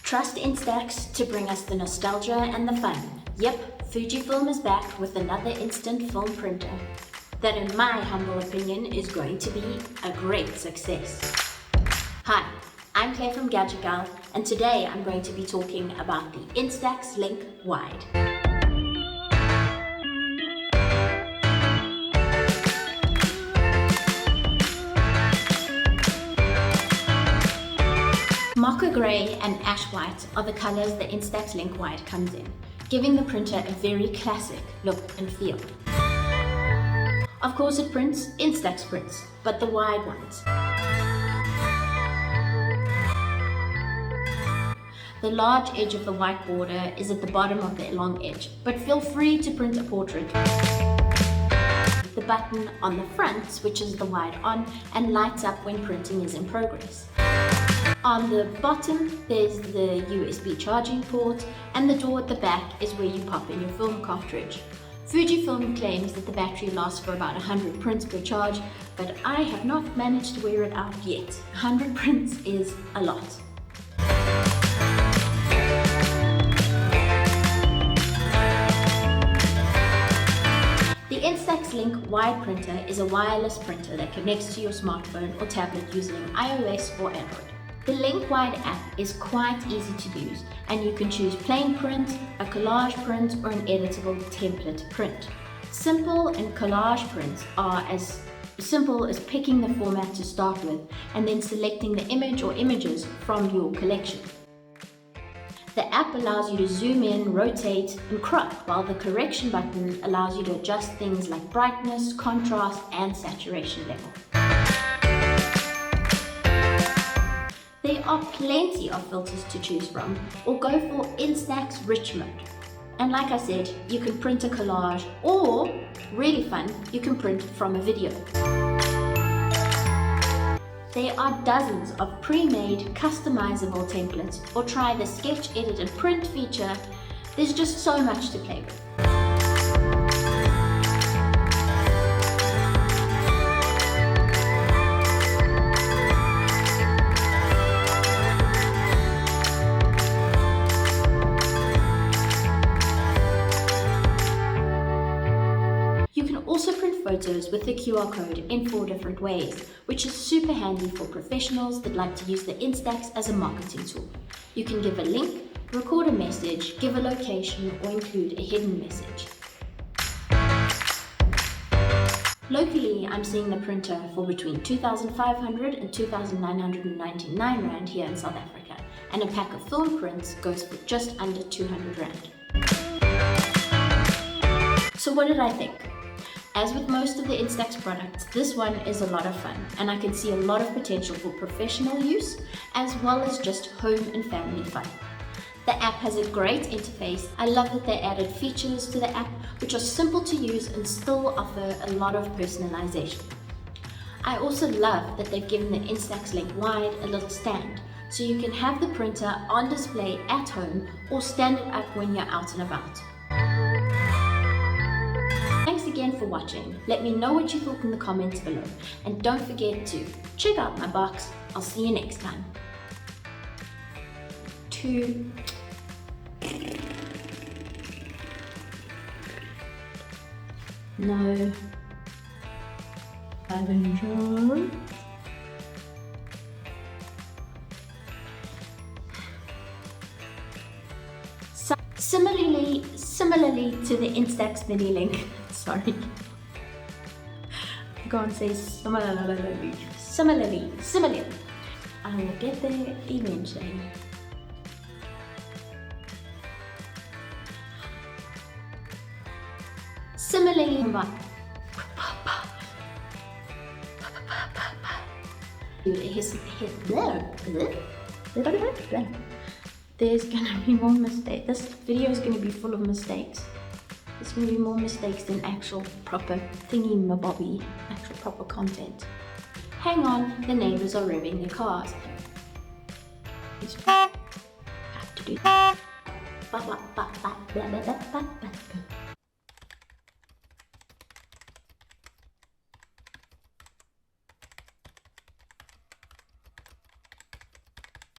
Trust Instax to bring us the nostalgia and the fun. Yep, Fujifilm is back with another instant film printer that, in my humble opinion, is going to be a great success. Hi, I'm Claire from Gadget Gal, and today I'm going to be talking about the Instax Link Wide. Mocha grey and ash white are the colours the Instax Link Wide comes in, giving the printer a very classic look and feel. Of course it prints Instax prints, but the wide ones. The large edge of the white border is at the bottom of the long edge, but feel free to print a portrait. The button on the front switches the wide on and lights up when printing is in progress. On the bottom, there's the USB charging port, and the door at the back is where you pop in your film cartridge. Fujifilm claims that the battery lasts for about 100 prints per charge, but I have not managed to wear it out yet. 100 prints is a lot. The Instax Link Wide printer is a wireless printer that connects to your smartphone or tablet using iOS or Android. The Link Wide app is quite easy to use, and you can choose plain print, a collage print, or an editable template print. Simple and collage prints are as simple as picking the format to start with and then selecting the image or images from your collection. The app allows you to zoom in, rotate, and crop, while the correction button allows you to adjust things like brightness, contrast, and saturation level. There are plenty of filters to choose from, or go for Instax Rich Mode. And like I said, you can print a collage, or, really fun, you can print from a video. There are dozens of pre-made, customizable templates, or try the Sketch, Edit and Print feature. There's just so much to play with. Also print photos with the QR code in 4 different ways, which is super handy for professionals that like to use the Instax as a marketing tool. You can give a link, record a message, give a location, or include a hidden message. Locally, I'm seeing the printer for between 2,500 and 2,999 Rand here in South Africa, and a pack of film prints goes for just under 200 Rand. So what did I think? As with most of the Instax products, this one is a lot of fun, and I can see a lot of potential for professional use, as well as just home and family fun. The app has a great interface. I love that they added features to the app, which are simple to use and still offer a lot of personalization. I also love that they've given the Instax Link Wide a little stand, so you can have the printer on display at home or stand it up when you're out and about. Thanks again for watching. Let me know what you thought in the comments below. And don't forget to check out my box. I'll see you next time. No. I've enjoyed. Similarly to the Instax Mini Link, sorry, I can't say similarly, I will get there eventually. Similarly, there's gonna be more mistakes. This video is gonna be full of mistakes. There's gonna be more mistakes than actual proper thingy-mabobby, actual proper content. Hang on, the neighbors are revving their cars. Have to do